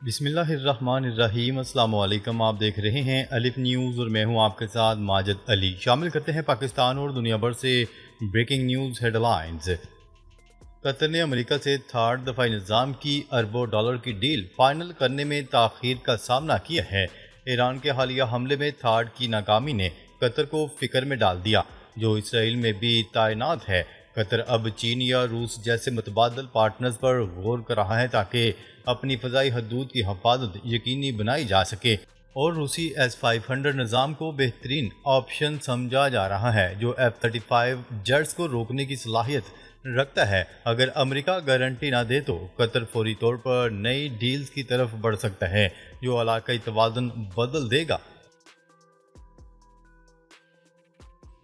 بسم اللہ الرحمن الرحیم۔ السلام علیکم، آپ دیکھ رہے ہیں الف نیوز اور میں ہوں آپ کے ساتھ ماجد علی۔ شامل کرتے ہیں پاکستان اور دنیا بھر سے بریکنگ نیوز ہیڈ لائنز۔ قطر نے امریکہ سے تھاڈ دفاعی نظام کی اربوں ڈالر کی ڈیل فائنل کرنے میں تاخیر کا سامنا کیا ہے۔ ایران کے حالیہ حملے میں تھاڈ کی ناکامی نے قطر کو فکر میں ڈال دیا، جو اسرائیل میں بھی تعینات ہے۔ قطر اب چین یا روس جیسے متبادل پارٹنرز پر غور کر رہا ہے تاکہ اپنی فضائی حدود کی حفاظت یقینی بنائی جا سکے، اور روسی S-500 نظام کو بہترین آپشن سمجھا جا رہا ہے جو F-35 جیٹس کو روکنے کی صلاحیت رکھتا ہے۔ اگر امریکہ گارنٹی نہ دے تو قطر فوری طور پر نئی ڈیلز کی طرف بڑھ سکتا ہے جو علاقائی توازن بدل دے گا۔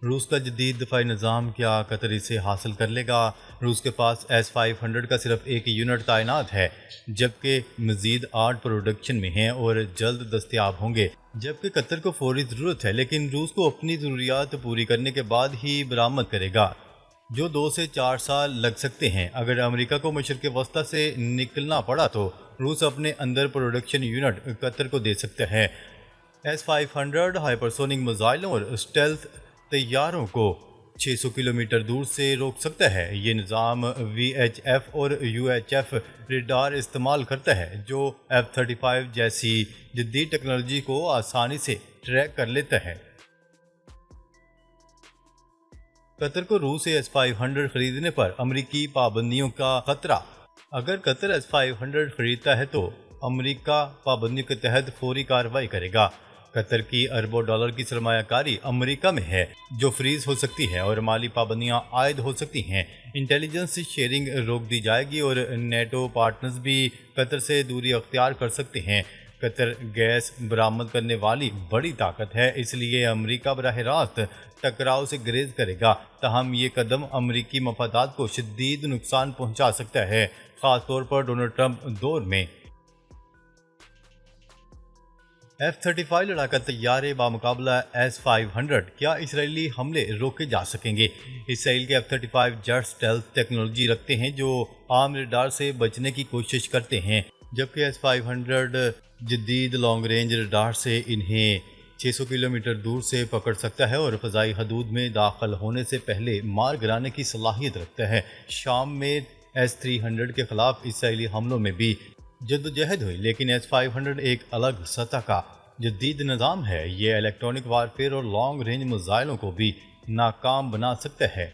روس کا جدید دفاعی نظام، کیا قطر اسے حاصل کر لے گا؟ روس کے پاس S-500 کا صرف ایک یونٹ تعینات ہے، جبکہ مزید 8 پروڈکشن میں ہیں اور جلد دستیاب ہوں گے، جبکہ قطر کو فوری ضرورت ہے، لیکن روس کو اپنی ضروریات پوری کرنے کے بعد ہی برآمد کرے گا، جو 2 سے 4 سال لگ سکتے ہیں۔ اگر امریکہ کو مشرق وسطیٰ سے نکلنا پڑا تو روس اپنے اندر پروڈکشن یونٹ قطر کو دے سکتا ہے۔ S-500 ہائپرسونک میزائلوں اور اسٹیلتھ طیاروں کو 600 کلومیٹر دور سے روک سکتا ہے۔ یہ نظام VHF اور UHF ریڈار استعمال کرتا ہے جو F-35 جیسی جدید ٹیکنالوجی کو آسانی سے ٹریک کر لیتا ہے۔ قطر کو روس سے S-500 خریدنے پر امریکی پابندیوں کا خطرہ۔ اگر قطر S-500 خریدتا ہے تو امریکہ پابندیوں کے تحت فوری کارروائی کرے گا۔ قطر کی اربوں ڈالر کی سرمایہ کاری امریکہ میں ہے جو فریز ہو سکتی ہے اور مالی پابندیاں عائد ہو سکتی ہیں۔ انٹیلیجنس شیئرنگ روک دی جائے گی اور نیٹو پارٹنرز بھی قطر سے دوری اختیار کر سکتے ہیں۔ قطر گیس برآمد کرنے والی بڑی طاقت ہے، اس لیے امریکہ براہ راست ٹکراؤ سے گریز کرے گا، تاہم یہ قدم امریکی مفادات کو شدید نقصان پہنچا سکتا ہے، خاص طور پر ڈونلڈ ٹرمپ دور میں۔ F-35 لڑاکا طیارے بامقابلہ S-500، کیا اسرائیلی حملے روکے جا سکیں گے؟ اسرائیل کے F-35 جیٹ اسٹیلتھ ٹیکنالوجی رکھتے ہیں جو عام ریڈار سے بچنے کی کوشش کرتے ہیں، جبکہ S-500 جدید لانگ رینج ریڈار سے انہیں 600 کلومیٹر دور سے پکڑ سکتا ہے اور فضائی حدود میں داخل ہونے سے پہلے مار گرانے کی صلاحیت رکھتا ہے۔ شام میں S-300 کے خلاف اسرائیلی حملوں میں بھی جدوجہد ہوئی، لیکن S-500 ایک الگ سطح کا جدید نظام ہے۔ یہ الیکٹرونک وارفیئر اور لانگ رینج میزائلوں کو بھی ناکام بنا سکتا ہے۔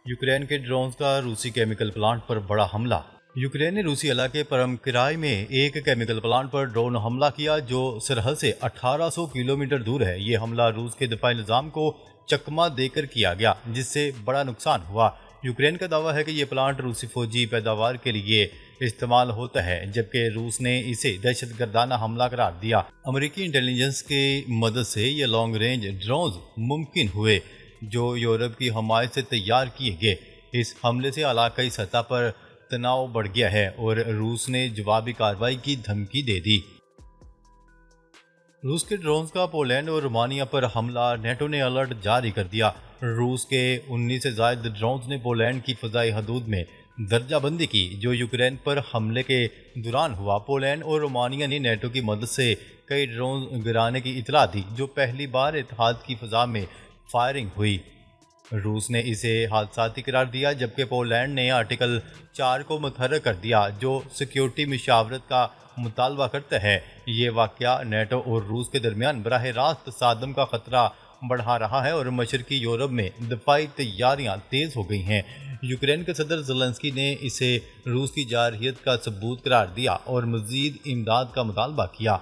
یوکرین کے ڈرونز کا روسی کیمیکل پلانٹ پر بڑا حملہ۔ یوکرین نے روسی علاقے پرمکرائی میں ایک کیمیکل پلانٹ پر ڈرون حملہ کیا جو سرحد سے 1800 کلومیٹر دور ہے۔ یہ حملہ روس کے دفاعی نظام کو چکمہ دے کر کیا گیا، جس سے بڑا نقصان ہوا۔ یوکرین کا دعویٰ ہے کہ یہ پلانٹ روسی فوجی پیداوار کے لیے استعمال ہوتا ہے، جبکہ روس نے اسے دہشت گردانہ حملہ قرار دیا۔ امریکی انٹیلیجنس کی مدد سے یہ لانگ رینج ڈرونز ممکن ہوئے جو یورپ کی حمایت سے تیار کیے گئے۔ اس حملے سے علاقائی سطح پر تناؤ بڑھ گیا ہے اور روس نے جوابی کارروائی کی دھمکی دے دی۔ روس کے ڈرونز کا پولینڈ اور رومانیہ پر حملہ، نیٹو نے الرٹ جاری کر دیا۔ روس کے 19 سے زائد ڈرونز نے پولینڈ کی فضائی حدود میں درجہ بندی کی جو یوکرین پر حملے کے دوران ہوا۔ پولینڈ اور رومانیہ نے نیٹو کی مدد سے کئی ڈرونز گرانے کی اطلاع دی جو پہلی بار اتحاد کی فضا میں فائرنگ ہوئی۔ روس نے اسے حادثاتی قرار دیا، جبکہ پولینڈ نے آرٹیکل 4 کو متحرک کر دیا جو سیکیورٹی مشاورت کا مطالبہ کرتا ہے۔ یہ واقعہ نیٹو اور روس کے درمیان براہ راست تصادم کا خطرہ بڑھا رہا ہے اور مشرقی یورپ میں دفاعی تیاریاں تیز ہو گئی ہیں۔ یوکرین کے صدر زیلنسکی نے اسے روس کی جارحیت کا ثبوت قرار دیا اور مزید امداد کا مطالبہ کیا۔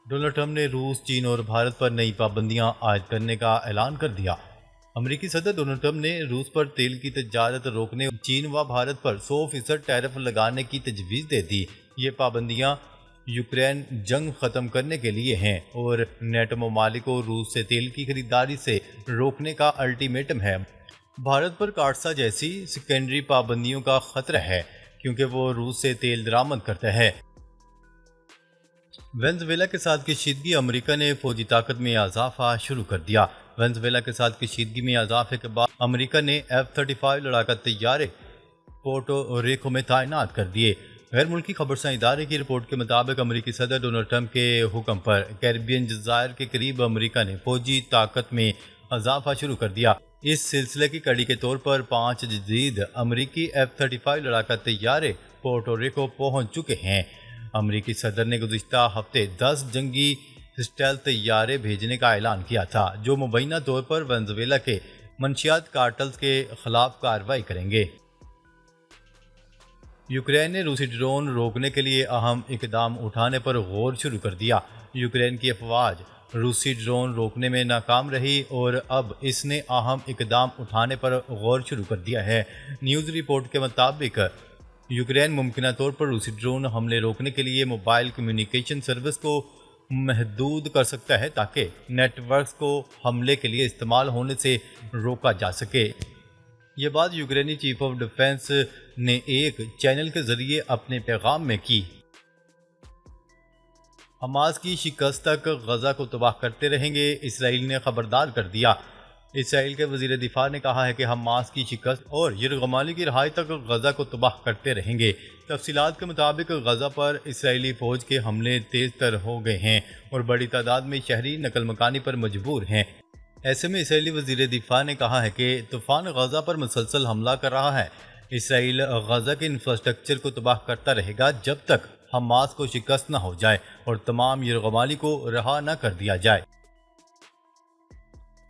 ڈونلڈ ٹرمپ نے روس، چین اور بھارت پر نئی پابندیاں عائد کرنے کا اعلان کر دیا۔ امریکی صدر ڈونلڈ ٹرمپ نے روس پر تیل کی تجارت روکنے اور چین و بھارت پر 100% ٹیرف لگانے کی تجویز دے دی۔ یہ پابندیاں یوکرین جنگ ختم کرنے کے لیے ہیں اور نیٹو ممالک کو روس سے تیل کی خریداری سے روکنے کا الٹیمیٹم ہے۔ بھارت پر کارسا جیسی سیکنڈری پابندیوں کا خطرہ ہے کیونکہ وہ روس سے تیل درآمد کرتا ہے۔ وینزویلا کے ساتھ کشیدگی، امریکہ نے فوجی طاقت میں اضافہ شروع کر دیا۔ وینزویلا کے ساتھ کشیدگی میں اضافے کے بعد امریکہ نے F-35 لڑاکا طیارے پورٹو ریکو میں تعینات کر دیے۔ غیر ملکی خبرساں ادارے کی رپورٹ کے مطابق امریکی صدر ڈونلڈ ٹرمپ کے حکم پر کیریبین جزائر کے قریب امریکہ نے فوجی طاقت میں اضافہ شروع کر دیا۔ اس سلسلے کی کڑی کے طور پر 5 جدید امریکی F-35 لڑاکا طیارے پورٹو ریکو پہنچ چکے ہیں۔ امریکی صدر نے گزشتہ ہفتے 10 جنگی اسٹیلتھ طیارے بھیجنے کا اعلان کیا تھا جو مبینہ طور پر وینزویلا کے منشیات کارٹلز کے خلاف کارروائی کریں گے۔ یوکرین نے روسی ڈرون روکنے کے لیے اہم اقدام اٹھانے پر غور شروع کر دیا۔ یوکرین کی افواج روسی ڈرون روکنے میں ناکام رہی اور اب اس نے اہم اقدام اٹھانے پر غور شروع کر دیا ہے۔ نیوز رپورٹ کے مطابق یوکرین ممکنہ طور پر روسی ڈرون حملے روکنے کے لیے موبائل کمیونیکیشن سروس کو محدود کر سکتا ہے تاکہ نیٹ ورکس کو حملے کے لیے استعمال ہونے سے روکا جا سکے۔ یہ بات یوکرینی چیف آف ڈیفنس نے ایک چینل کے ذریعے اپنے پیغام میں کی۔ حماس کی شکست تک غزہ کو تباہ کرتے رہیں گے، اسرائیل نے خبردار کر دیا۔ اسرائیل کے وزیر دفاع نے کہا ہے کہ حماس کی شکست اور یرغمالی کی رہائی تک غزہ کو تباہ کرتے رہیں گے۔ تفصیلات کے مطابق غزہ پر اسرائیلی فوج کے حملے تیز تر ہو گئے ہیں اور بڑی تعداد میں شہری نقل مکانی پر مجبور ہیں۔ ایسے میں اسرائیلی وزیر دفاع نے کہا ہے کہ طوفان غزہ پر مسلسل حملہ کر رہا ہے۔ اسرائیل غزہ کے انفراسٹرکچر کو تباہ کرتا رہے گا جب تک حماس کو شکست نہ ہو جائے اور تمام یرغمالی کو رہا نہ کر دیا جائے۔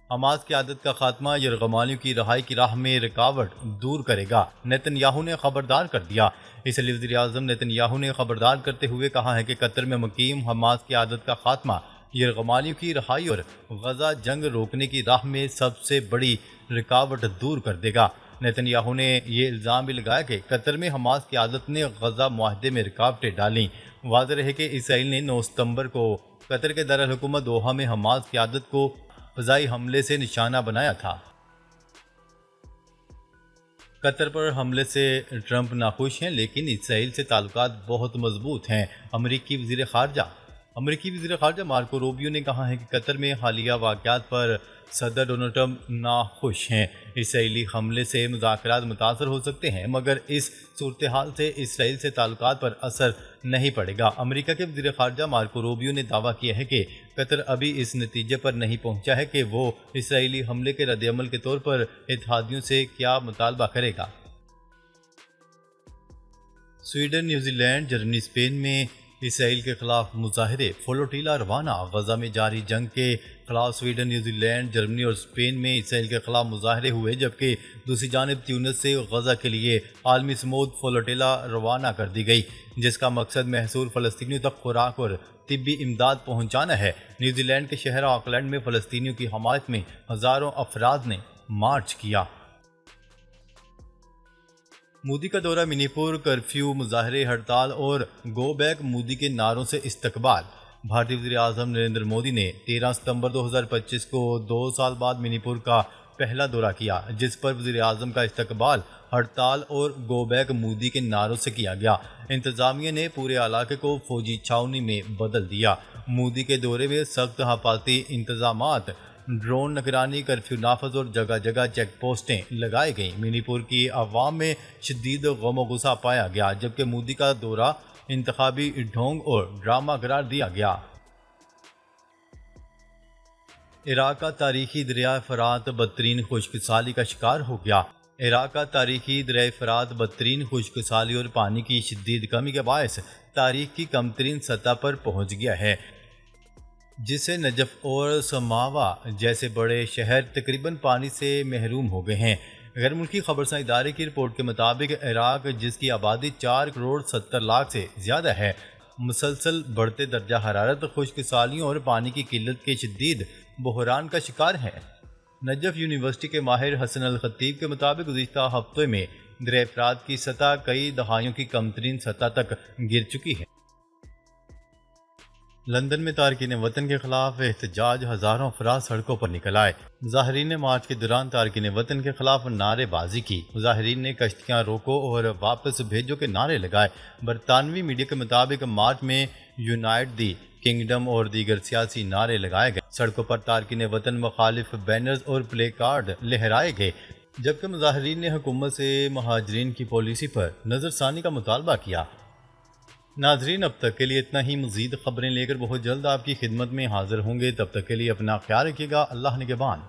حماس کی عادت کا خاتمہ یرغمالیوں کی رہائی کی راہ میں رکاوٹ دور کرے گا، نیتن یاہو نے خبردار کر دیا۔ اس لیے وزیر اعظم نیتن یاہو نے خبردار کرتے ہوئے کہا ہے کہ قطر میں مقیم حماس کی عادت کا خاتمہ یرغمالیوں کی رہائی اور غزہ جنگ روکنے کی راہ میں سب سے بڑی رکاوٹ دور کر دے گا۔ نیتن یاہو نے یہ الزام بھی لگایا کہ قطر میں حماس کی عادت نے غزہ معاہدے میں رکاوٹیں ڈالیں۔ واضح رہے کہ اسرائیل نے 9 ستمبر کو قطر کے دارالحکومت دوحہ میں حماس کی عادت کو فضائی حملے سے نشانہ بنایا تھا۔ قطر پر حملے سے ٹرمپ ناخوش ہیں لیکن اسرائیل سے تعلقات بہت مضبوط ہیں۔ امریکی وزیر خارجہ مارکو روبیو نے کہا ہے کہ قطر میں حالیہ واقعات پر صدر ڈونلڈ ٹرمپ ناخوش ہیں۔ اسرائیلی حملے سے مذاکرات متاثر ہو سکتے ہیں مگر اس صورتحال سے اسرائیل سے تعلقات پر اثر نہیں پڑے گا۔ امریکہ کے وزیر خارجہ مارکو روبیو نے دعویٰ کیا ہے کہ قطر ابھی اس نتیجے پر نہیں پہنچا ہے کہ وہ اسرائیلی حملے کے رد عمل کے طور پر اتحادیوں سے کیا مطالبہ کرے گا۔ Sweden, New Zealand, Germany, Spain میں اسرائیل کے خلاف مظاہرے، فلوٹیلا روانہ۔ غزہ میں جاری جنگ کے خلاف سویڈن، نیوزی لینڈ، جرمنی اور اسپین میں اسرائیل کے خلاف مظاہرے ہوئے جبکہ دوسری جانب تیونس سے غزہ کے لیے عالمی سمود فلوٹیلا روانہ کر دی گئی جس کا مقصد محصور فلسطینیوں تک خوراک اور طبی امداد پہنچانا ہے۔ نیوزی لینڈ کے شہر آکلینڈ میں فلسطینیوں کی حمایت میں ہزاروں افراد نے مارچ کیا۔ مودی کا دورہ منی پور، کرفیو، مظاہرے، ہڑتال اور گو بیک مودی کے نعروں سے استقبال۔ بھارتی وزیر اعظم نریندر مودی نے 13 ستمبر 2025 کو 2 سال بعد منی پور کا پہلا دورہ کیا جس پر وزیر اعظم کا استقبال ہڑتال اور گو بیک مودی کے نعروں سے کیا گیا۔ انتظامیہ نے پورے علاقے کو فوجی چھاؤنی میں بدل دیا۔ مودی کے دورے میں سخت حفاظتی انتظامات، ڈرون نگرانی، کرفیو نافذ اور جگہ جگہ چیک پوسٹیں لگائی گئیں۔ منی پور کی عوام میں شدید غم و غصہ پایا گیا جبکہ مودی کا دورہ انتخابی ڈھونگ اور ڈرامہ قرار دیا گیا۔ عراق کا تاریخی دریائے فرات بدترین خشک سالی کا شکار ہو گیا۔ عراق کا تاریخی دریائے فرات بدترین خشک سالی اور پانی کی شدید کمی کے باعث تاریخ کی کم ترین سطح پر پہنچ گیا ہے جس سے نجف اور سماوا جیسے بڑے شہر تقریباً پانی سے محروم ہو گئے ہیں۔ غیر ملکی خبرساں ادارے کی رپورٹ کے مطابق عراق جس کی آبادی 4 کروڑ 70 لاکھ سے زیادہ ہے مسلسل بڑھتے درجہ حرارت، خشک سالیوں اور پانی کی قلت کے شدید بحران کا شکار ہے۔ نجف یونیورسٹی کے ماہر حسن الخطیب کے مطابق گزشتہ ہفتے میں دریائے فرات کی سطح کئی دہائیوں کی کم ترین سطح تک گر چکی ہے۔ لندن میں تارکین وطن کے خلاف احتجاج، ہزاروں افراد سڑکوں پر نکل آئے۔ مظاہرین نے مارچ کے دوران تارکین وطن کے خلاف نعرے بازی کی۔ مظاہرین نے کشتیاں روکو اور واپس بھیجو کے نعرے لگائے۔ برطانوی میڈیا کے مطابق مارچ میں یونائٹ دی کنگڈم اور دیگر سیاسی نعرے لگائے گئے۔ سڑکوں پر تارکین وطن مخالف بینرز اور پلے کارڈ لہرائے گئے۔ جبکہ مظاہرین نے حکومت سے مہاجرین کی پالیسی پر نظر ثانی کا مطالبہ کیا۔ ناظرین، اب تک کے لیے اتنا ہی۔ مزید خبریں لے کر بہت جلد آپ کی خدمت میں حاضر ہوں گے، تب تک کے لیے اپنا خیال رکھیے گا۔ اللہ نگہبان۔